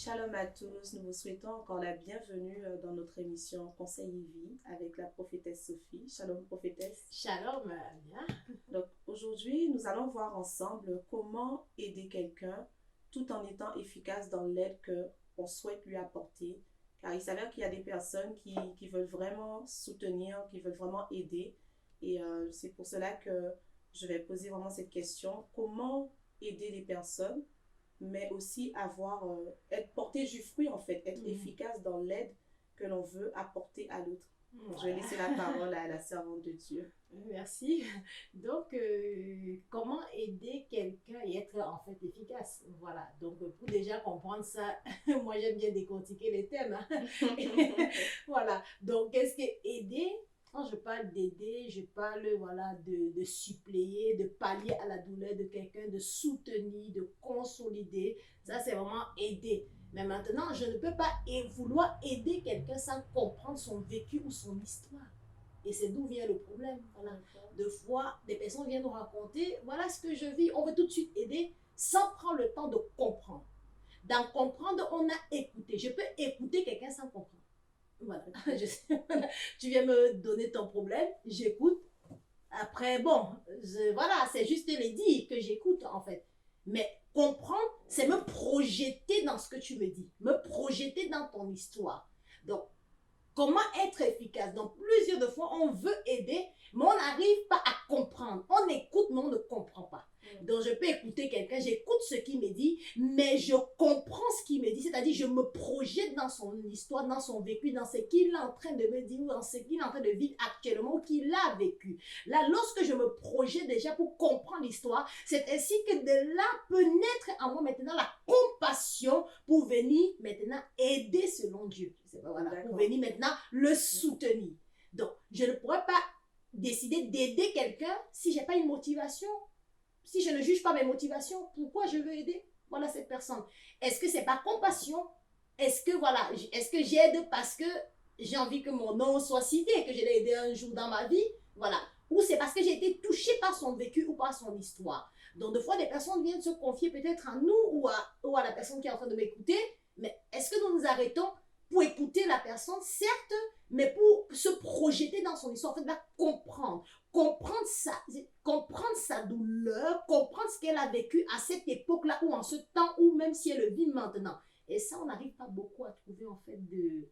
Shalom à tous, nous vous souhaitons encore la bienvenue dans notre émission Conseil et Vie avec la prophétesse Sophie. Shalom prophétesse. Shalom, bien. Donc aujourd'hui, nous allons voir ensemble comment aider quelqu'un tout en étant efficace dans l'aide qu'on souhaite lui apporter. Car il s'avère qu'il y a des personnes qui veulent vraiment soutenir, qui veulent vraiment aider. Et c'est pour cela que je vais poser vraiment cette question. Comment aider les personnes mais aussi être porté du fruit en fait, être efficace dans l'aide que l'on veut apporter à l'autre. Je vais laisser la parole à la servante de Dieu. Merci. Donc, comment aider quelqu'un et être en fait efficace? Voilà. Donc, pour déjà comprendre ça, moi j'aime bien décortiquer les thèmes. Voilà. Donc, qu'est-ce que aider? Quand je parle d'aider, je parle voilà, de suppléer, de pallier à la douleur de quelqu'un, de soutenir, de consolider. Ça, c'est vraiment aider. Mais maintenant, je ne peux pas vouloir aider quelqu'un sans comprendre son vécu ou son histoire. Et c'est d'où vient le problème. Voilà. Deux fois, des personnes viennent nous raconter, voilà ce que je vis. On veut tout de suite aider sans prendre le temps de comprendre. Dans comprendre, on a écouté. Je peux écouter quelqu'un sans comprendre. Voilà. Tu viens me donner ton problème, j'écoute. Après, bon, voilà, c'est juste les dire que j'écoute en fait. Mais comprendre, c'est me projeter dans ce que tu me dis, me projeter dans ton histoire. Donc, comment être efficace? Donc, plusieurs de fois, on veut aider, mais on n'arrive pas à comprendre. On écoute, mais on ne comprend pas. Donc, je peux écouter quelqu'un, j'écoute ce qu'il me dit, mais je comprends ce qu'il me dit. C'est-à-dire, je me projette dans son histoire, dans son vécu, dans ce qu'il est en train de me dire, ou dans ce qu'il est en train de vivre actuellement, ou qu'il a vécu. Là, lorsque je me projette déjà pour comprendre l'histoire, c'est ainsi que de là peut naître en moi maintenant la compassion pour venir maintenant aider selon Dieu. Voilà, pour venir maintenant le soutenir. Donc, je ne pourrais pas décider d'aider quelqu'un si je n'ai pas une motivation. Si je ne juge pas mes motivations, pourquoi je veux aider voilà cette personne? Est-ce que c'est par compassion? Est-ce que voilà, est-ce que j'aide parce que j'ai envie que mon nom soit cité, que je l'ai aidé un jour dans ma vie? Voilà. Ou c'est parce que j'ai été touchée par son vécu ou par son histoire. Donc, des fois, des personnes viennent se confier peut-être à nous ou à la personne qui est en train de m'écouter. Mais est-ce que nous nous arrêtons pour écouter la personne, certes, mais pour se projeter dans son histoire, en fait, la comprendre. Comprendre sa douleur, comprendre ce qu'elle a vécu à cette époque-là ou en ce temps ou même si elle le vit maintenant. Et ça, on n'arrive pas beaucoup à trouver en fait de...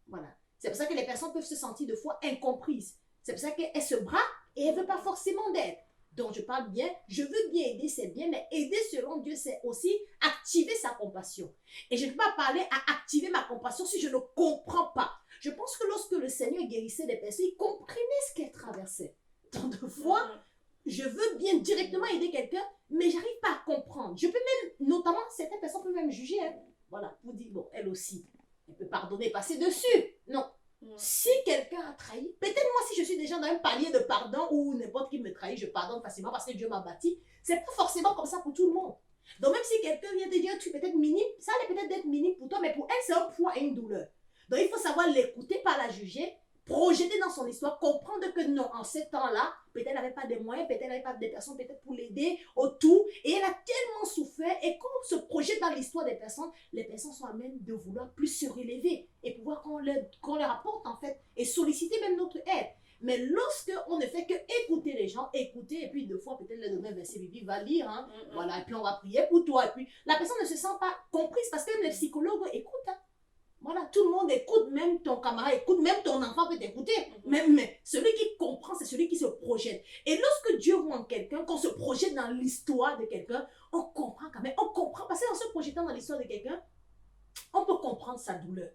Voilà. C'est pour ça que les personnes peuvent se sentir de fois incomprises. C'est pour ça qu'elles se braquent et elles ne veulent pas forcément d'aide. Donc je parle bien, je veux bien aider, c'est bien, mais aider selon Dieu, c'est aussi activer sa compassion. Et je ne peux pas parler à activer ma compassion si je ne comprends pas. Je pense que lorsque le Seigneur guérissait les personnes, il comprenait ce qu'elles traversaient. Tant de fois, je veux bien directement aider quelqu'un, mais je n'arrive pas à comprendre. Je peux même, notamment, certaines personnes peuvent même juger. Voilà, pour dire, bon, elle aussi, elle peut pardonner, passer dessus. Non. Si quelqu'un a trahi, peut-être moi, si je suis déjà dans un palier de pardon ou n'importe qui me trahit, je pardonne facilement parce que Dieu m'a bâti. C'est pas forcément comme ça pour tout le monde. Donc, même si quelqu'un vient te dire un truc peut-être minime, ça allait peut-être être minime pour toi, mais pour elle, c'est un poids et une douleur. Donc, il faut savoir l'écouter, pas la juger, projeter dans son histoire, comprendre que non, en ce temps-là, peut-être elle n'avait pas des moyens, peut-être elle n'avait pas des personnes peut-être pour l'aider autour, et elle a tellement souffert, et quand on se projette dans l'histoire des personnes, les personnes sont à même de vouloir plus se relever, et pouvoir qu'on leur apporte en fait, et solliciter même notre aide. Mais lorsque on ne fait que écouter les gens, écouter, et puis deux fois peut-être le donner un verset biblique, va lire, hein, voilà, et puis on va prier pour toi, et puis la personne ne se sent pas comprise, parce que même les psychologues écoutent, hein. Voilà, tout le monde écoute, même ton camarade écoute, même ton enfant peut t'écouter. Mais celui qui comprend, c'est celui qui se projette. Et lorsque Dieu voit en quelqu'un, qu'on se projette dans l'histoire de quelqu'un, on comprend quand même. On comprend, parce qu'en se projetant dans l'histoire de quelqu'un, on peut comprendre sa douleur.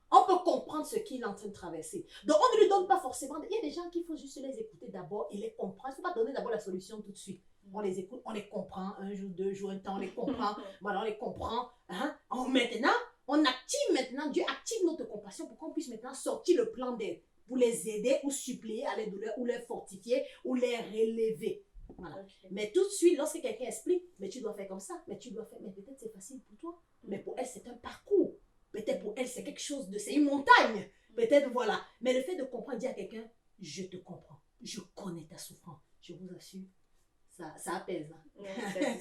On peut comprendre ce qu'il est en train de traverser. Donc, on ne lui donne pas forcément... Il y a des gens qu'il faut juste les écouter d'abord et les comprendre. Il ne faut pas donner d'abord la solution tout de suite. On les écoute, on les comprend. Un jour, deux jours, un temps, on les comprend. Voilà, on les comprend. Hein? Maintenant, on active maintenant, Dieu active notre compassion pour qu'on puisse maintenant sortir le plan d'aide, pour les aider ou suppléer à les douleurs, ou les fortifier, ou les relever. Voilà. Okay. Mais tout de suite, lorsque quelqu'un explique, mais tu dois faire comme ça, mais tu dois faire, mais peut-être c'est facile pour toi, mais pour elle c'est un parcours. Peut-être pour elle c'est quelque chose de, c'est une montagne. Peut-être voilà. Mais le fait de comprendre, dire à quelqu'un, je te comprends, je connais ta souffrance, je vous assure, ça apaise. Hein.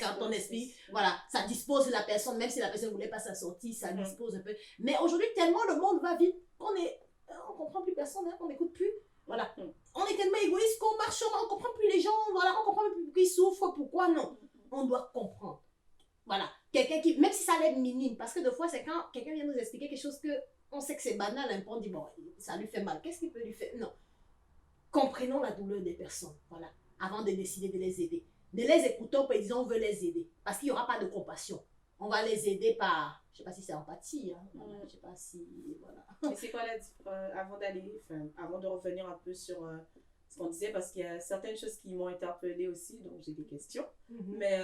Quand ton esprit, c'est- voilà, ça dispose la personne, même si la personne ne voulait pas sa sortie, ça Mhm. dispose un peu. Mais aujourd'hui, tellement le monde va vite on comprend plus personne, hein, on n'écoute plus. Voilà. Mhm. On est tellement égoïste qu'on marche, on comprend plus les gens, voilà, on comprend plus qui souffrent, pourquoi non. On doit comprendre. Voilà. Quelqu'un qui, même si ça l'aide minime, parce que des fois, c'est quand quelqu'un vient nous expliquer quelque chose que on sait que c'est banal, un peu, on dit, bon, ça lui fait mal, qu'est-ce qu'il peut lui faire? Non. Comprenons la douleur des personnes, voilà, avant de décider de les aider. Ne les écoutons pas, disons, on veut les aider, parce qu'il n'y aura pas de compassion. On va les aider par, je ne sais pas si c'est empathie, hein, voilà, je ne sais pas si, voilà. Et c'est quoi avant de revenir un peu sur ce qu'on disait, parce qu'il y a certaines choses qui m'ont interpellée aussi, donc j'ai des questions. Mais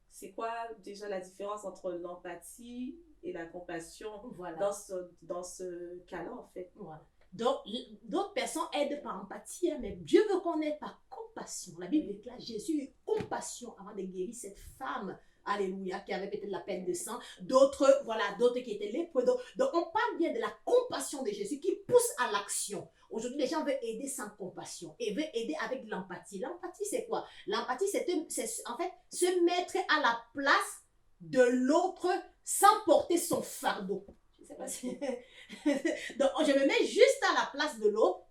c'est quoi déjà la différence entre l'empathie et la compassion Voilà. dans ce cas-là, en fait? Voilà. Donc, d'autres personnes aident par empathie, hein, mais Dieu veut qu'on aide par compassion. La Bible déclare Jésus a eu compassion avant de guérir cette femme, alléluia, qui avait peut-être la peine de sang. D'autres, voilà, d'autres qui étaient lépreux. Donc, on parle bien de la compassion de Jésus qui pousse à l'action. Aujourd'hui, les gens veulent aider sans compassion et veulent aider avec de l'empathie. L'empathie, c'est quoi? L'empathie, c'est en fait se mettre à la place de l'autre sans porter son fardeau. Je ne sais pas si... Donc, je me mets juste à la place de l'autre.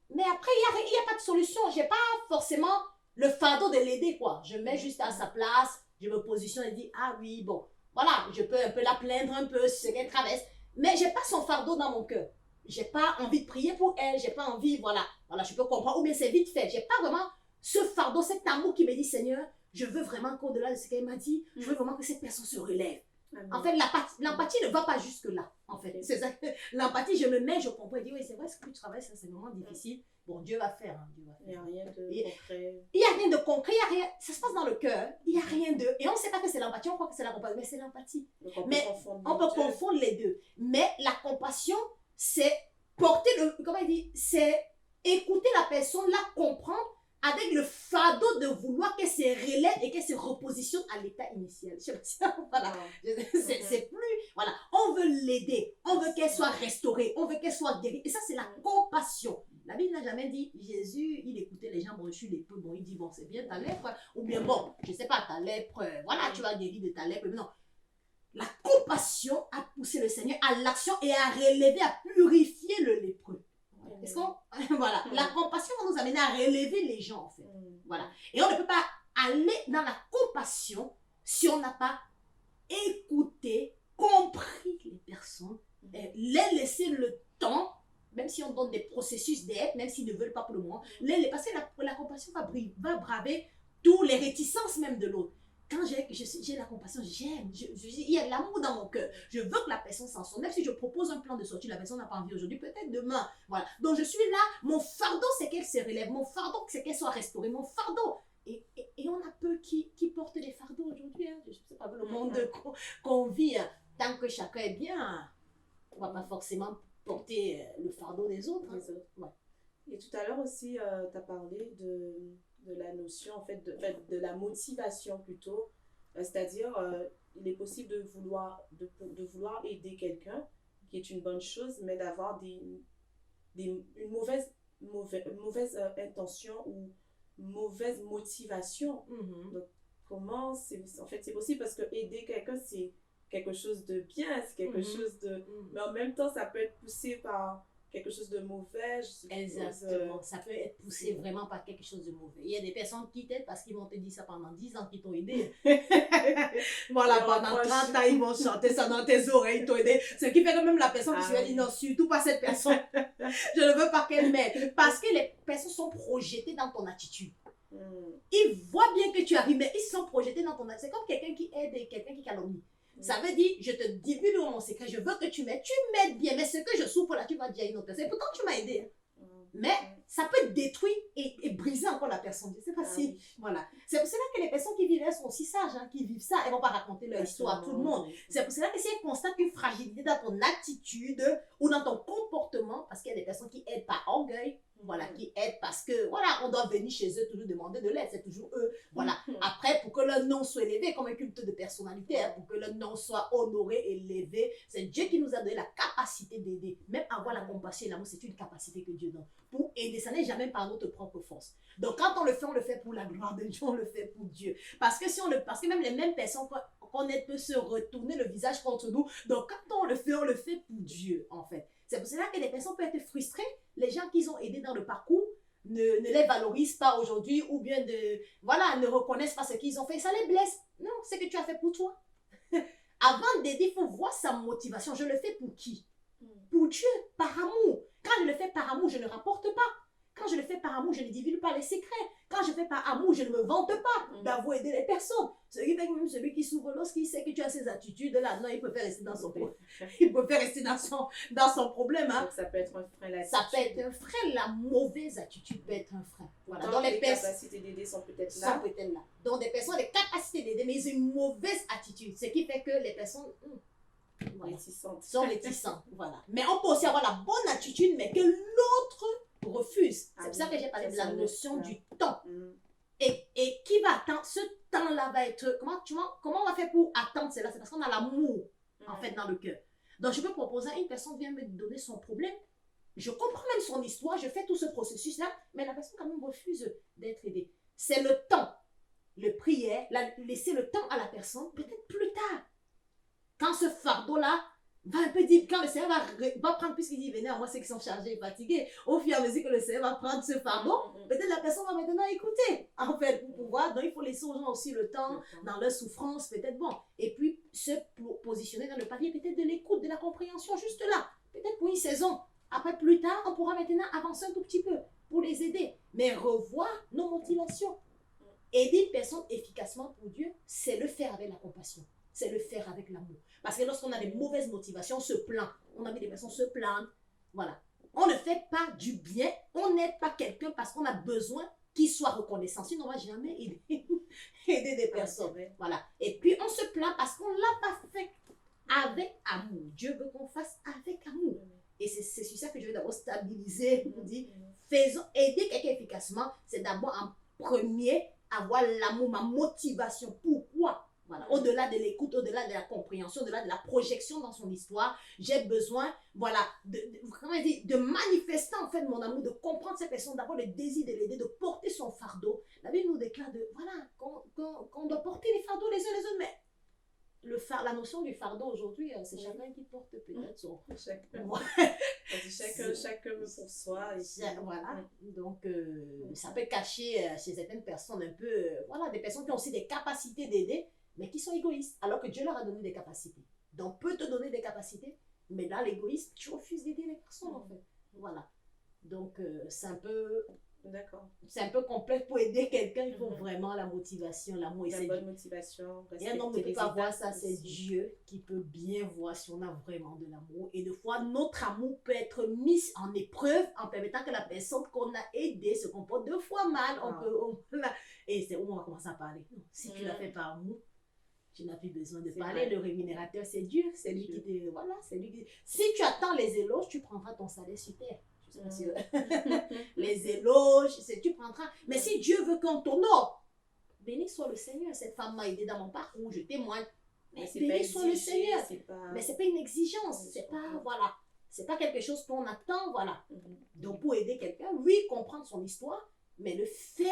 Mais après, il n'y a pas de solution. Je n'ai pas forcément le fardeau de l'aider, quoi. Je me mets juste à sa place. Je me positionne et dis, ah oui, bon, voilà, je peux un peu la plaindre un peu, ce qu'elle traverse. Mais je n'ai pas son fardeau dans mon cœur. Je n'ai pas envie de prier pour elle. Je n'ai pas envie, voilà, je peux comprendre. Ou bien c'est vite fait. Je n'ai pas vraiment ce fardeau, cet amour qui me dit, Seigneur, je veux vraiment qu'au-delà de ce qu'elle m'a dit, je veux vraiment que cette personne se relève. En fait, l'empathie ne va pas jusque-là. En fait, c'est ça. L'empathie, je me mets, je comprends. Je dis, oui, c'est vrai, ce que tu travailles, ça, c'est vraiment difficile. Bon, Dieu va faire. Hein, Dieu va faire. Il n'y a rien de concret. Il n'y a rien de concret, il y a rien. Ça se passe dans le cœur. Il n'y a rien de. Et on ne sait pas que c'est l'empathie, on croit que c'est la compassion, mais c'est l'empathie. Mais on peut confondre les deux. Mais la compassion, c'est porter le. Comment il dit? C'est écouter la personne, la comprendre, avec le fardeau de vouloir qu'elle se relève et qu'elle se repositionne à l'état initial. Je sais pas si, voilà. C'est plus, voilà. On veut l'aider, on veut qu'elle soit restaurée, on veut qu'elle soit guérie. Et ça, c'est la compassion. La Bible n'a jamais dit, Jésus, il écoutait les gens, bon, je suis lépreux, bon, il dit, bon, c'est bien ta lèpre, ou bien, bon, je sais pas, ta lèpre, voilà, tu vas guérir de ta lèpre. Mais non. La compassion a poussé le Seigneur à l'action et à relever, à purifier le lépreux. Est-ce qu'on... Voilà. La compassion va nous amener à relever les gens, en fait. Voilà. Et on ne peut pas aller dans la compassion si on n'a pas écouté, compris les personnes, les laisser le temps, même si on donne des processus d'aide, même s'ils ne veulent pas pour le moment, parce que la compassion va braver toutes les réticences même de l'autre. Quand j'ai la compassion, j'aime, il y a de l'amour dans mon cœur. Je veux que la personne s'en sorte. Même si je propose un plan de sortie, la personne n'a pas envie aujourd'hui, peut-être demain. Voilà. Donc je suis là, mon fardeau c'est qu'elle se relève, mon fardeau c'est qu'elle soit restaurée, mon fardeau. Et on a peu qui portent les fardeaux aujourd'hui. Hein. Je ne sais pas, le monde qu'on vit, hein. Tant que chacun est bien, on ne va pas forcément porter le fardeau des autres. Hein. Ouais. Et tout à l'heure aussi, tu as parlé de la notion, en fait, de la motivation plutôt. C'est-à-dire, il est possible de vouloir aider quelqu'un, qui est une bonne chose, mais d'avoir une mauvaise intention ou mauvaise motivation. Donc, comment en fait, c'est possible parce que aider quelqu'un, c'est quelque chose de bien, c'est quelque chose de... Mais en même temps, ça peut être poussé par quelque chose de mauvais. Exactement. Ça peut être poussé vraiment par quelque chose de mauvais. Il y a des personnes qui t'aident parce qu'ils vont te dire ça pendant 10 ans qu'ils t'ont aidé. Voilà, pendant 30 ans, ils vont chanter ça dans tes oreilles, ils t'ont aidé. Ce qui fait que même la personne qui se dit non, surtout pas cette personne. Je ne veux pas qu'elle m'aide. Parce que les personnes sont projetées dans ton attitude. Ils voient bien que tu arrives, mais ils sont projetés dans ton attitude. C'est comme quelqu'un qui aide et quelqu'un qui calomnie. Ça veut dire, je te divulgue mon secret, je veux que tu m'aides bien, mais ce que je souffre là, tu vas dire à une autre personne. Pourtant, tu m'as aidé. Mais ça peut détruire et briser encore la personne. Je ne sais pas si... Voilà. C'est pour cela que les personnes qui vivent, elles sont aussi sages, hein, qui vivent ça, elles ne vont pas raconter leur histoire à tout le monde. C'est pour cela que si elles constatent une fragilité dans ton attitude ou dans ton comportement, parce qu'il y a des personnes qui aident par orgueil, voilà, qui aident parce que, voilà, on doit venir chez eux toujours demander de l'aide, c'est toujours eux, voilà. Après, pour que leur nom soit élevé, comme un culte de personnalité, hein, pour que leur nom soit honoré, élevé, c'est Dieu qui nous a donné la capacité d'aider. Même avoir la compassion et l'amour, c'est une capacité que Dieu donne. Pour pour aider. Ça n'est jamais par notre propre force. Donc, quand on le fait pour la gloire de Dieu, on le fait pour Dieu. Parce que même les mêmes personnes qu'on aide peuvent se retourner le visage contre nous. Donc, quand on le fait pour Dieu, en fait. C'est pour cela que les personnes peuvent être frustrées. Les gens qu'ils ont aidés dans le parcours ne les valorisent pas aujourd'hui ou bien ne reconnaissent pas ce qu'ils ont fait. Ça les blesse. Non, c'est que tu as fait pour toi. Avant d'aider, il faut voir sa motivation. Je le fais pour qui? Pour Dieu, par amour. Quand je le fais par amour, je ne rapporte pas. Quand je le fais par amour, je ne divulgue pas les secrets. Quand je fais par amour, je ne me vante pas d'avoir aidé les personnes. Ce qui fait que même celui qui s'ouvre lorsqu'il sait que tu as ces attitudes-là, non, il préfère rester dans son problème. Il préfère rester dans son problème. Hein. Donc ça peut être un frein, l'attitude. Ça peut être un frein. La mauvaise attitude peut être un frein. Voilà. Donc les capacités d'aider sont peut-être là. Donc des personnes ont des capacités d'aider, mais ils ont une mauvaise attitude. Ce qui fait que les personnes... Voilà. Sont réticents, voilà. Mais on peut aussi avoir la bonne attitude, mais que l'autre refuse. C'est pour ça que j'ai parlé de la notion du temps. Et qui va attendre? Ce temps-là va être... Comment on va faire pour attendre cela? C'est parce qu'on a l'amour, en fait, dans le cœur. Donc, je peux proposer à une personne vient me donner son problème. Je comprends même son histoire, je fais tout ce processus-là, mais la personne quand même refuse d'être aidée. C'est le temps. Le prière, laisser le temps à la personne, peut-être plus tard. Quand ce fardeau-là va un peu dire, quand le Seigneur va prendre, puisqu'il dit, venez à moi ceux qui sont chargés et fatigués, au fur et à mesure que le Seigneur va prendre ce fardeau, peut-être la personne va maintenant écouter, en fait, pour pouvoir. Donc, il faut laisser aux gens aussi le temps, dans leur souffrance, peut-être bon. Et puis, se positionner dans le palier, peut-être de l'écoute, de la compréhension, juste là, peut-être pour une saison. Après, plus tard, on pourra maintenant avancer un tout petit peu pour les aider. Mais revoir nos motivations. Aider une personne efficacement pour Dieu, c'est le faire avec la compassion. C'est le faire avec l'amour. Parce que lorsqu'on a des mauvaises motivations, on se plaint. On a vu des personnes se plaindre. Voilà. On ne fait pas du bien. On n'aide pas quelqu'un parce qu'on a besoin qu'il soit reconnaissant. Sinon, on ne va jamais aider des personnes. Voilà. Et puis, on se plaint parce qu'on ne l'a pas fait avec amour. Dieu veut qu'on fasse avec amour. Et c'est sur ça que je vais d'abord stabiliser. Pour dire, aider quelqu'un efficacement, c'est d'abord en premier avoir l'amour, ma motivation. Pourquoi? Voilà. Au-delà de l'écoute, au-delà de la compréhension, au-delà de la projection dans son histoire, j'ai besoin, voilà, de manifester en fait mon amour, de comprendre cette personne, d'avoir le désir de l'aider, de porter son fardeau. La Bible nous déclare qu'on doit porter les fardeaux les uns les autres, mais la notion du fardeau aujourd'hui, c'est chacun qui porte peut-être son... Chacun pour soi. Voilà. Donc, ça peut cacher chez certaines personnes un peu, des personnes qui ont aussi des capacités d'aider, mais qui sont égoïstes, alors que Dieu leur a donné des capacités. Donc, peut te donner des capacités, mais dans l'égoïsme, tu refuses d'aider les personnes, en fait. Voilà. Donc, c'est un peu... D'accord. C'est un peu complexe pour aider quelqu'un, il faut vraiment la motivation, l'amour. La bonne motivation. Et un homme ne peut pas voir ça, c'est Dieu qui peut bien voir si on a vraiment de l'amour. Et des fois, notre amour peut être mis en épreuve en permettant que la personne qu'on a aidée se comporte deux fois mal. Et c'est où on va commencer à parler. Non, si tu l'as fait par amour, tu n'as plus besoin de parler. Vrai. Le rémunérateur, c'est Dieu. C'est lui qui te... Voilà, c'est lui qui... Si tu attends les éloges, tu prendras ton salaire sur terre. Les éloges, tu prendras. Mais si Dieu veut qu'on t'honore, béni soit le Seigneur. Cette femme m'a aidé dans mon parcours, je témoigne. Mais béni soit le Seigneur. Mais c'est pas une exigence. C'est pas, voilà. C'est pas quelque chose qu'on attend, voilà. Donc pour aider quelqu'un, oui, comprendre son histoire, mais le faire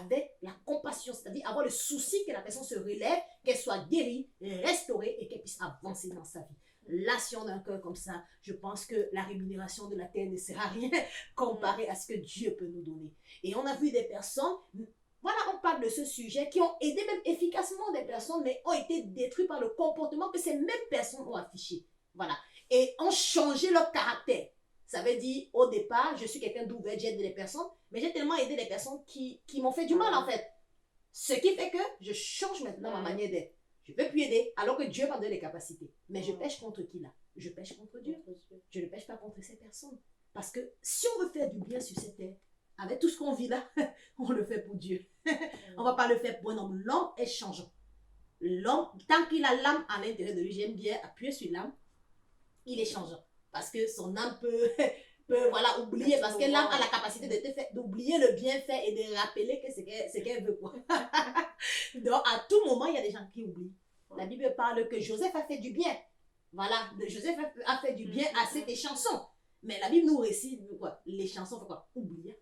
avec la compassion, c'est-à-dire avoir le souci que la personne se relève, qu'elle soit guérie, restaurée et qu'elle puisse avancer dans sa vie. Là, si on a un cœur comme ça, je pense que la rémunération de la terre ne sert à rien comparé à ce que Dieu peut nous donner. Et on a vu des personnes, voilà, on parle de ce sujet, qui ont aidé même efficacement des personnes, mais ont été détruites par le comportement que ces mêmes personnes ont affiché. Voilà. Et ont changé leur caractère. Ça veut dire, au départ, je suis quelqu'un d'ouvert, j'aide les personnes, mais j'ai tellement aidé les personnes qui m'ont fait du mal, en fait. Ce qui fait que je change maintenant ma manière d'être. Je ne peux plus aider, alors que Dieu m'a donné les capacités. Mais je pêche contre qui là? Je pêche contre Dieu. Je ne pêche pas contre ces personnes. Parce que si on veut faire du bien sur cette terre, avec tout ce qu'on vit là, on le fait pour Dieu. On ne va pas le faire pour un homme. L'homme est changeant. L'homme, tant qu'il a l'âme à l'intérieur de lui, j'aime bien appuyer sur l'âme, il est changeant. Parce que son âme peut voilà, oublier, parce que l'âme a la capacité d'oublier le bienfait et de rappeler que c'est qu'elle veut, quoi. Donc, à tout moment, il y a des gens qui oublient. La Bible parle que Joseph a fait du bien. Voilà, Joseph a fait du bien à cette chanson. Mais la Bible nous récite quoi? Les chansons, fait quoi? Oublia.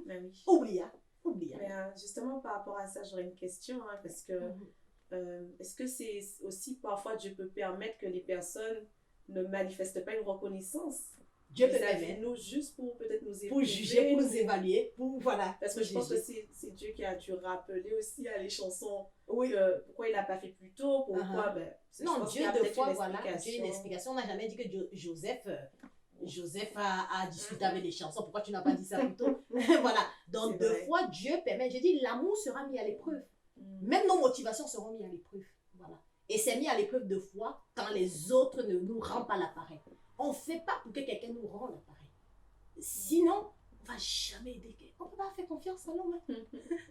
Ben oui. Oublia. Oublia. Mais justement, par rapport à ça, j'aurais une question, hein, parce que est-ce que c'est aussi parfois Dieu peut permettre que les personnes ne manifestent pas une reconnaissance Dieu peut vis-à-vis de permettre. nous juste pour peut-être nous Pour juger, pour nous évaluer, pour voilà. Parce que pour je pense que juger. c'est Dieu qui a dû rappeler aussi à les chansons Oui. pourquoi il l'a pas fait plus tôt, pourquoi, ben, je Non, pense qu'il Dieu, y a deux peut-être fois, une voilà. explication. Dieu a une explication. On n'a jamais dit que Joseph a discuté avec les chansons. Pourquoi tu n'as pas dit ça plus tôt? Voilà. Donc, C'est deux vrai. fois, Dieu permet. Je dis, l'amour sera mis à l'épreuve. Mm. Même nos motivations seront mises à l'épreuve. Voilà. Et c'est mis à l'épreuve deux fois quand les autres ne nous rendent pas l'appareil. On ne fait pas pour que quelqu'un nous rende l'appareil. Sinon, on ne va jamais aider quelqu'un. On ne peut pas faire confiance à l'homme.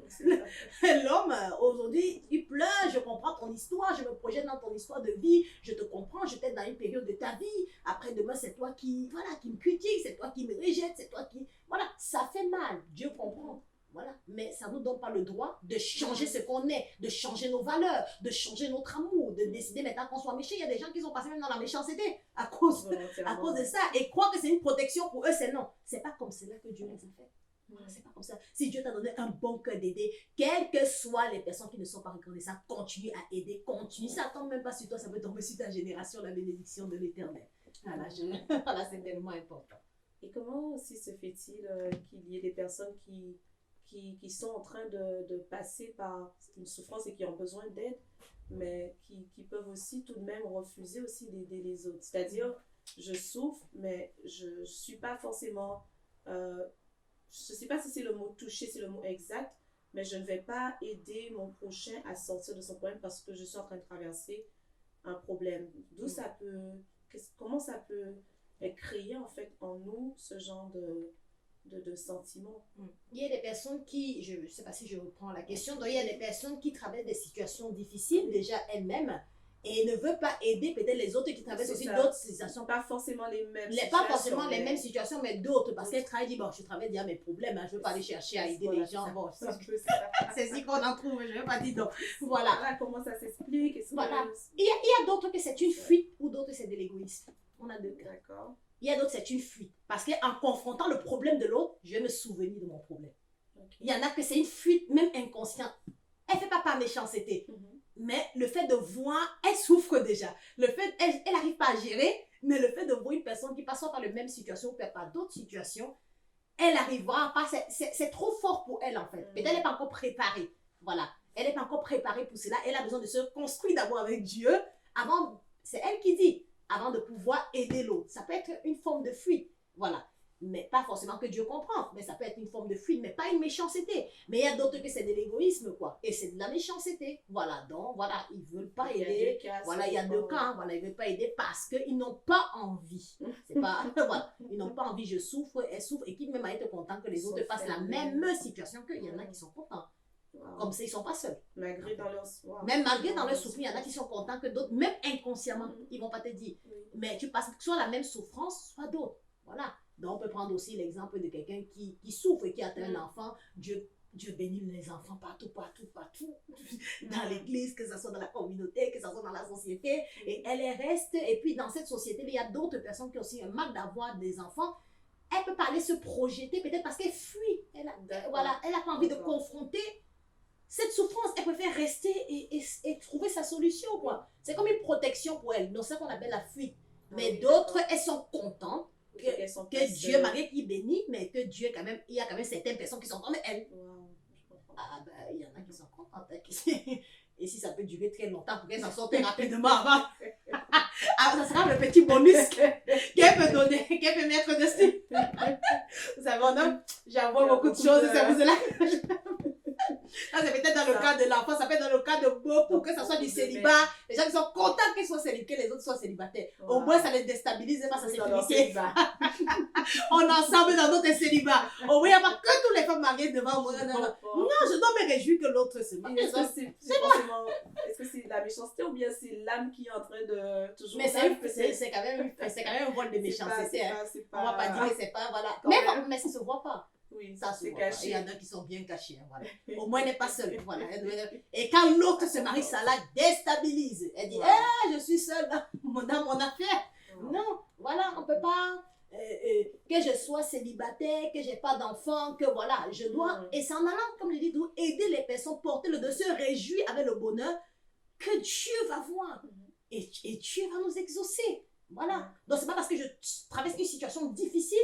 C'est ça. L'homme, aujourd'hui, il pleure, je comprends ton histoire, je me projette dans ton histoire de vie, je te comprends, je t'aide dans une période de ta vie. Après, demain, c'est toi qui me critique, c'est toi qui me rejette, c'est toi qui... Voilà, ça fait mal, Dieu comprend. Voilà, mais ça ne nous donne pas le droit de changer ce qu'on est, de changer nos valeurs, de changer notre amour, de décider maintenant qu'on soit méchant. Il y a des gens qui sont passés même dans la méchanceté à cause de ça et croient que c'est une protection pour eux, c'est non. C'est pas comme cela que Dieu les a fait. Voilà, c'est pas comme ça. Si Dieu t'a donné un bon cœur d'aider, quelles que soient les personnes qui ne sont pas reconnaissantes, continue à aider, continue. Ça ne tombe même pas sur toi, ça peut tomber sur ta génération, la bénédiction de l'Éternel. Voilà, voilà, c'est tellement important. Et comment aussi se fait-il qu'il y ait des personnes qui sont en train de passer par une souffrance et qui ont besoin d'aide, mais qui peuvent aussi tout de même refuser aussi d'aider les autres. C'est-à-dire, je souffre, mais je ne suis pas forcément... je ne sais pas si c'est le mot toucher, c'est le mot exact, mais je ne vais pas aider mon prochain à sortir de son problème parce que je suis en train de traverser un problème. D'où ça peut... Comment ça peut créer en fait en nous ce genre de sentiments. Il y a des personnes qui, je ne sais pas si je reprends la question, donc il y a des personnes qui traversent des situations difficiles déjà elles-mêmes et ne veulent pas aider peut-être les autres qui traversent aussi d'autres situations. Pas forcément les mêmes Pas forcément les mêmes situations, mais d'autres, parce qu'elles travaillent, disent, bon, je traverse déjà mes problèmes, hein, je ne veux pas aller chercher à aider les gens. Bon, c'est si qu'on en trouve, je ne vais pas dire donc. Voilà. Comment ça s'explique. Voilà. Il y a d'autres que c'est une fuite ou d'autres c'est de l'égoïsme. On a deux cas. D'accord. Il y a d'autres, c'est une fuite. Parce qu'en confrontant le problème de l'autre, je vais me souvenir de mon problème. Okay. Il y en a que c'est une fuite, même inconsciente. Elle ne fait pas par méchanceté. Mais le fait de voir, elle souffre déjà. Le fait, elle n'arrive pas à gérer, mais le fait de voir une personne qui passe soit par la même situation ou par d'autres situations, elle arrivera pas. C'est trop fort pour elle, en fait. Peut-être qu'elle n'est pas encore préparée. Voilà. Elle n'est pas encore préparée pour cela. Elle a besoin de se construire d'abord avec Dieu. Avant, c'est elle qui dit, avant de pouvoir aider l'autre. Ça peut être une forme de fuite, voilà. Mais pas forcément que Dieu comprend, mais ça peut être une forme de fuite, mais pas une méchanceté. Mais il y a d'autres que c'est de l'égoïsme, quoi. Et c'est de la méchanceté. Voilà, donc, voilà, ils ne veulent pas aider. Voilà, il y a deux cas, voilà, ils ne veulent pas aider parce qu'ils n'ont pas envie. C'est pas, voilà, ils n'ont pas envie, je souffre, elle souffre, et qui même à être content que les autres passent la même situation qu'eux. Il y en a qui sont contents. Comme ça, ils ne sont pas seuls. Malgré dans leur Même malgré dans leur souffrance, il y en a qui sont contents que d'autres, même inconsciemment, ils ne vont pas te dire. Mais tu passes soit la même souffrance, soit d'autres. Voilà. Donc, on peut prendre aussi l'exemple de quelqu'un qui souffre et qui a un enfant. Dieu bénit les enfants partout. Dans l'église, que ce soit dans la communauté, que ce soit dans la société. Et elle reste. Et puis, dans cette société, il y a d'autres personnes qui ont aussi un mal d'avoir des enfants. Elle peut pas aller se projeter, peut-être parce qu'elle fuit. Elle a pas envie de confronter cette souffrance. Elle préfère rester et trouver sa solution, quoi. C'est comme une protection pour elle. Donc, c'est ce qu'on appelle la fuite. Mais d'autres, elles sont contentes que Dieu, malgré qu'il bénit, mais que Dieu, quand même, il y a quand même certaines personnes qui sont comme elle. Ah, ben, il y en a qui sont contentes. Et si ça peut durer très longtemps pour qu'elles s'en sortent rapidement avant, ça sera le petit bonus qu'elle peut donner, qu'elle peut mettre dessus. Vous savez, mon homme, j'envoie beaucoup de choses, c'est pour cela. Ça, c'est peut-être dans le cas de l'enfant, ça peut être dans le cas de beaucoup, que ce soit du célibat. Les gens qui sont contents qu'ils soient célibataires, que les autres soient célibataires. Au moins, ça les déstabilise pas sa sécurité. On est ensemble dans notre célibat. Au moins, il n'y a pas que toutes les femmes mariées devant moi. Non, je dois me réjouir que l'autre se marie. Est-ce que c'est de la méchanceté ou bien c'est l'âme qui est en train de toujours... Mais c'est quand même un vol de méchanceté. On ne va pas dire que c'est pas... Voilà. Mais ça ne se voit pas. Oui, ça se voit. Caché. Il y en a qui sont bien cachés. Voilà. Au moins, elle n'est pas seule. Voilà. Et quand l'autre se marie, ça la déstabilise. Elle dit, je suis seule dans mon affaire. Non, voilà, on ne peut pas sois célibataire, que j'ai pas d'enfant, que voilà, je dois, et c'est en allant, comme je dis, aider les personnes, porter le dessus, se réjouir avec le bonheur que Dieu va voir. Et Dieu va nous exaucer. Voilà. Donc, c'est pas parce que je traverse une situation difficile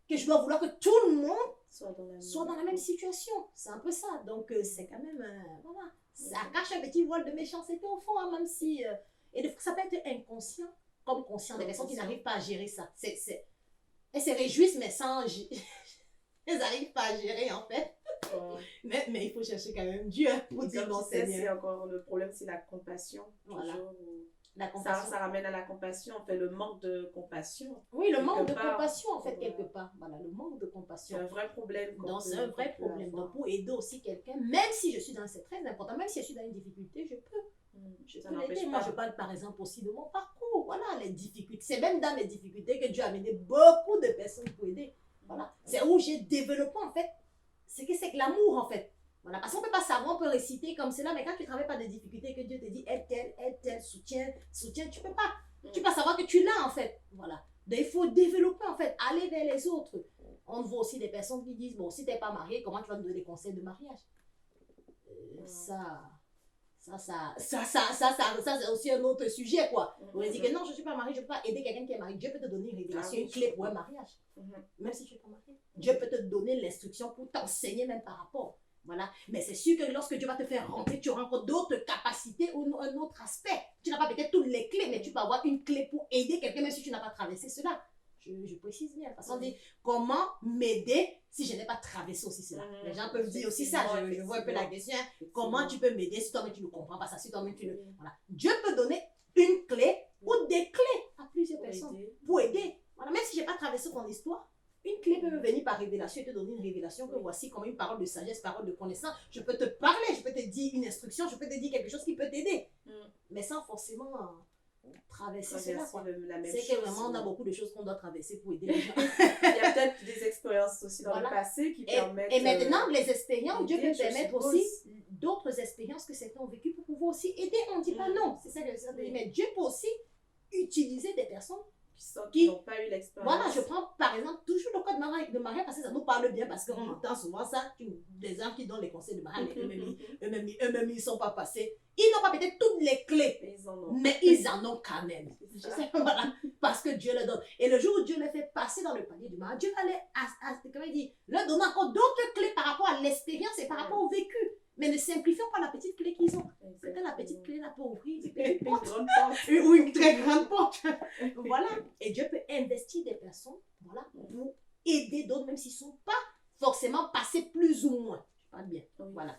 que je dois vouloir que tout le monde soit dans la même situation. C'est un peu ça. Donc, c'est quand même, voilà. Ça cache un petit voile de méchanceté au fond, hein, même si, et des fois, ça peut être inconscient, comme conscient, des personnes qui n'arrivent pas à gérer ça. Elles se réjouissent, mais sans... elles n'arrivent pas à gérer, en fait. Mais il faut chercher quand même Dieu pour dire non, c'est encore le problème, c'est la compassion. Voilà. Toujours, la compassion. Ça ramène à la compassion, en fait, le manque de compassion. Oui, le manque de compassion, en fait, quelque part. Voilà, le manque de compassion. C'est un vrai problème. Donc, c'est un vrai problème. Donc, pour aider aussi quelqu'un, même si je suis dans, c'est très important, même si je suis dans une difficulté, je peux. Je peux l'aider. Moi, je parle par exemple aussi de mon parcours. Voilà, les difficultés. C'est même dans les difficultés que Dieu a amené beaucoup de personnes pour aider. Voilà. C'est où j'ai développé, en fait, c'est que l'amour, en fait. Voilà. Parce qu'on ne peut pas savoir, on peut réciter comme cela, mais quand tu ne travailles pas des difficultés, que Dieu te dit aide tel, soutien, tu ne peux pas. Tu peux pas savoir que tu l'as, en fait. Voilà. Donc, il faut développer, en fait, aller vers les autres. On voit aussi des personnes qui disent, bon, si tu n'es pas marié, comment tu vas me donner des conseils de mariage? Ça, c'est aussi un autre sujet, quoi. On dit que non, je ne suis pas mariée, je ne peux pas aider quelqu'un qui est marié. Dieu peut te donner une révélation, une clé pour un mariage. Même si tu n'es pas marié. Dieu peut te donner l'instruction pour t'enseigner même par rapport. Voilà. Mais c'est sûr que lorsque Dieu va te faire rentrer, tu rencontres d'autres capacités ou un autre aspect. Tu n'as pas peut-être toutes les clés, mais tu peux avoir une clé pour aider quelqu'un, même si tu n'as pas traversé cela. Je précise bien. Parce qu'on dit, comment m'aider si je n'ai pas traversé aussi cela? Les gens peuvent dire aussi ça. Je vois un peu la question. Comment tu peux m'aider si toi-même tu ne comprends pas ça, si toi-même tu ne... Voilà. Dieu peut donner une clé ou des clés à plusieurs personnes pour aider. Voilà. Même si je n'ai pas traversé ton histoire, une clé peut me venir par révélation et te donner une révélation que voici comme une parole de sagesse, parole de connaissance. Je peux te parler, je peux te dire une instruction, je peux te dire quelque chose qui peut t'aider. Mais sans forcément... traverser cela, c'est que vraiment on a beaucoup de choses qu'on doit traverser pour aider les gens. Il y a peut-être des expériences aussi dans le passé qui permettent... Et maintenant, les expériences, Dieu peut permettre aussi d'autres expériences que certains ont vécues pour pouvoir aussi aider. On ne dit pas non, c'est ça que je veux dire. Mais Dieu peut aussi utiliser des personnes qui n'ont pas eu l'expérience. Voilà, je prends par exemple toujours le cas de Maria parce que ça nous parle bien, parce qu'on entend souvent ça, des gens qui donnent les conseils de Maria, eux-mêmes ils ne sont pas passés. Ils n'ont pas peut-être toutes les clés, mais ils en ont quand même. Voilà, parce que Dieu le donne. Et le jour où Dieu les fait passer dans le panier du Maria, Dieu va leur donner encore d'autres clés par rapport à l'expérience et par rapport au vécu. Mais ne simplifions pas la petite clé qu'ils ont. Peut-être la petite clé là pour ouvrir une petite porte. Ou une très grande porte. Voilà. Et Dieu peut investir des personnes, voilà, pour aider d'autres, même s'ils ne sont pas forcément passés plus ou moins. Je parle bien. Voilà.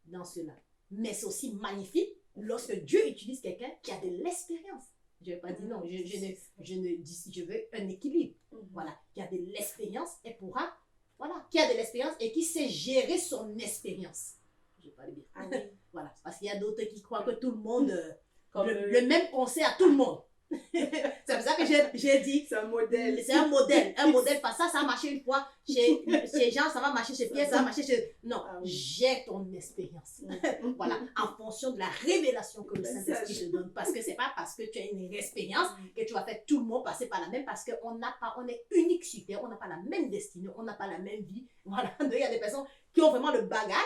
Dans cela. Mais c'est aussi magnifique lorsque Dieu utilise quelqu'un qui a de l'expérience. Je ne vais pas dire non. Je veux un équilibre. Voilà. Qui a de l'expérience et pourra, voilà, qui a de l'expérience et qui sait gérer son expérience. Je parle bien. Voilà. Parce qu'il y a d'autres qui croient que tout le monde, le même conseil à tout le monde. C'est pour ça que j'ai dit. C'est un modèle. C'est un modèle. Un modèle, pas ça, ça a marché une fois chez Jean, ça va marcher chez Pierre, ça va marcher chez... Non, j'ai ton expérience. Voilà. En fonction de la révélation que le Saint-Esprit te donne. Parce que c'est pas parce que tu as une expérience que tu vas faire tout le monde passer par la même. Parce qu'on est unique sur terre, on n'a pas la même destinée, on n'a pas la même vie. Voilà. Donc, il y a des personnes qui ont vraiment le bagage,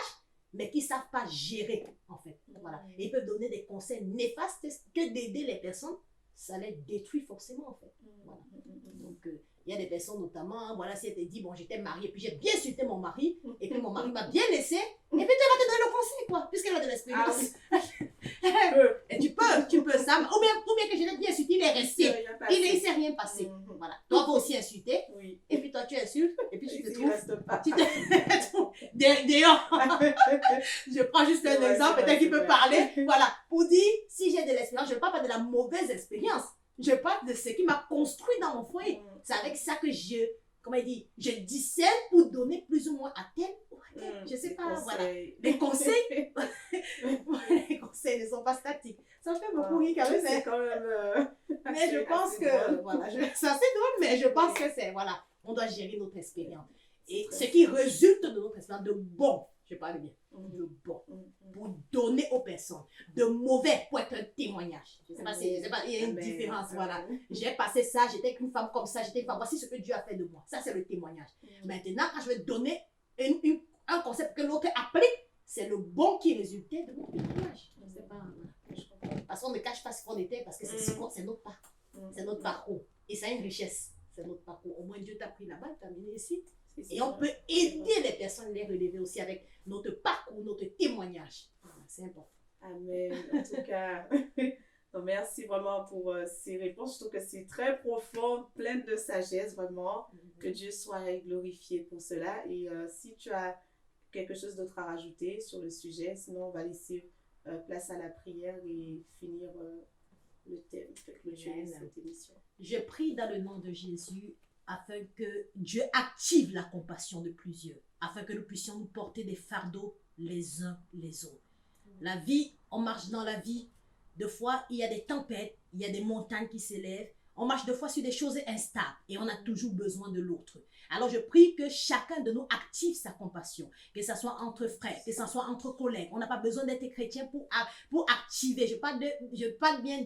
mais qui ne savent pas gérer, en fait. Voilà. Et ils peuvent donner des conseils néfastes que d'aider les personnes, ça les détruit forcément, en fait. Voilà. Donc, il y a des personnes, notamment, voilà, si elle te dit, bon, j'étais mariée, puis j'ai bien insulté mon mari, et puis mon mari m'a bien laissé, et puis tu vas te donner le conseil, quoi, puisqu'elle a de l'expérience. Et tu peux, ça. Ou bien que je l'ai bien insulté, il est resté. Il ne s'est rien passé. Voilà. Toi, tu vas aussi insulter, et puis toi, tu insultes, et puis tu te trouves... Dehors. Je prends juste un exemple, peut-être qu'il peut parler. Voilà. Pour dire, si j'ai de l'expérience, je ne parle pas de la mauvaise expérience. Je parle de ce qui m'a construit dans mon foyer. C'est avec ça que je discerne pour donner plus ou moins à tel ou à tel. Je ne sais pas, voilà. Les conseils, les conseils ne sont pas statiques. Ça me fait beaucoup rire quand même. C'est quand même... mais je pense que, voilà, c'est assez drôle, mais je pense que c'est, voilà, on doit gérer notre expérience. Et ce qui résulte de notre expérience de bon, je parle bien, Mhm. de bon, Mhm. pour donner aux personnes, de mauvais pour être un témoignage. Je sais pas, Amen. je sais pas, il y a une Amen. différence, voilà. Amen. J'ai passé ça, j'étais une femme comme ça, j'étais une femme, voici ce que Dieu a fait de moi. Ça, c'est le témoignage. Mhm. Maintenant, quand je vais donner un concept que l'autre applique, c'est le bon qui résultait de mon témoignage. Je sais pas, Je comprends. parce qu'on ne cache pas ce qu'on était, parce que c'est notre parcours. Mhm. C'est notre parcours. Et ça a une richesse. C'est notre parcours. Au moins, Dieu t'a pris là-bas, t'a amené ici. C'est Et ça. on peut aider les personnes, les relever aussi avec notre parcours, notre témoignage. Voilà, c'est important. Amen. En tout cas, donc, merci vraiment pour ces réponses. Je trouve que c'est très profond, plein de sagesse, vraiment. Que Dieu soit glorifié pour cela. Et si tu as quelque chose d'autre à rajouter sur le sujet, sinon on va laisser place à la prière et finir le thème, clôturer cette émission. Je prie dans le nom de Jésus afin que Dieu active la compassion de plusieurs, afin que nous puissions nous porter des fardeaux les uns les autres. La vie, on marche dans la vie, deux fois il y a des tempêtes, il y a des montagnes qui s'élèvent, on marche deux fois sur des choses instables et on a toujours besoin de l'autre. Alors je prie que chacun de nous active sa compassion, que ce soit entre frères, que ce soit entre collègues. On n'a pas besoin d'être chrétien pour activer. Je parle bien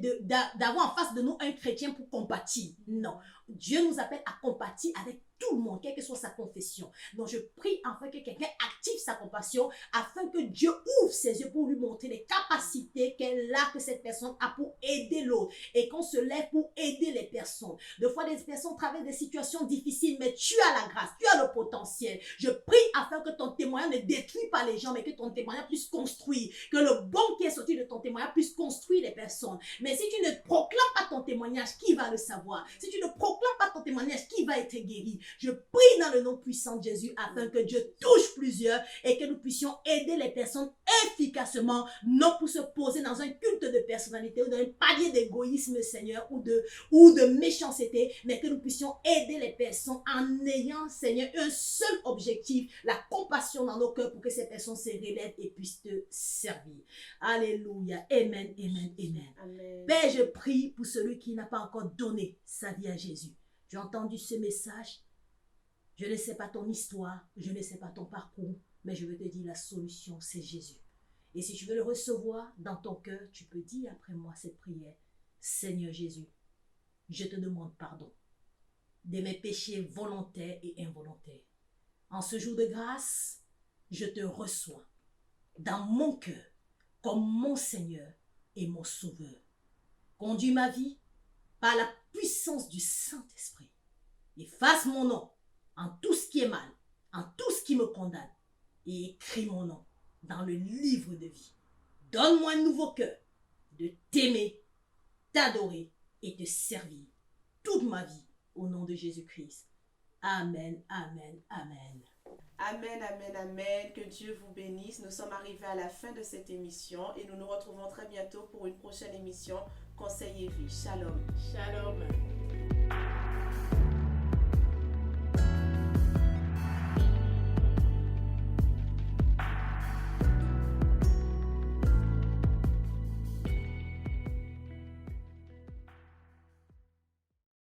d'avoir en face de nous un chrétien pour compatir. Non, Dieu nous appelle à compatir avec tout le monde, quelle que soit sa confession. Donc je prie afin que quelqu'un active sa compassion, afin que Dieu ouvre ses yeux pour lui montrer les capacités qu'elle a, que cette personne a pour aider l'autre, et qu'on se lève pour aider les personnes. Des fois, des personnes traversent des situations difficiles, mais tu as la grâce, tu as le potentiel. Je prie afin que ton témoignage ne détruise pas les gens, mais que ton témoignage puisse construire, que le bon qui est sorti de ton témoignage puisse construire les personnes. Mais si tu ne proclames pas ton témoignage, qui va le savoir? Si tu ne proclames pas ton témoignage, qui va être guéri? Je prie dans le nom puissant de Jésus afin que Dieu touche plusieurs et que nous puissions aider les personnes efficacement, non pour se poser dans un culte de personnalité ou dans un palier d'égoïsme, Seigneur, ou de méchanceté, mais que nous puissions aider les personnes en ayant, Seigneur, un seul objectif, la compassion dans nos cœurs pour que ces personnes se relèvent et puissent te servir. Alléluia. Amen, amen, amen. Amen. Père, je prie pour celui qui n'a pas encore donné sa vie à Jésus. J'ai entendu ce message. Je ne sais pas ton histoire, je ne sais pas ton parcours, mais je veux te dire la solution, c'est Jésus. Et si tu veux le recevoir dans ton cœur, tu peux dire après moi cette prière. Seigneur Jésus, je te demande pardon de mes péchés volontaires et involontaires. En ce jour de grâce, je te reçois dans mon cœur comme mon Seigneur et mon Sauveur. Conduis ma vie par la puissance du Saint-Esprit. Efface mon nom en tout ce qui est mal, en tout ce qui me condamne, et écris mon nom dans le livre de vie. Donne-moi un nouveau cœur de t'aimer, t'adorer et te servir toute ma vie au nom de Jésus-Christ. Amen, amen, amen. Amen, amen, amen. Que Dieu vous bénisse. Nous sommes arrivés à la fin de cette émission et nous nous retrouvons très bientôt pour une prochaine émission Conseil et Vie. Shalom. Shalom.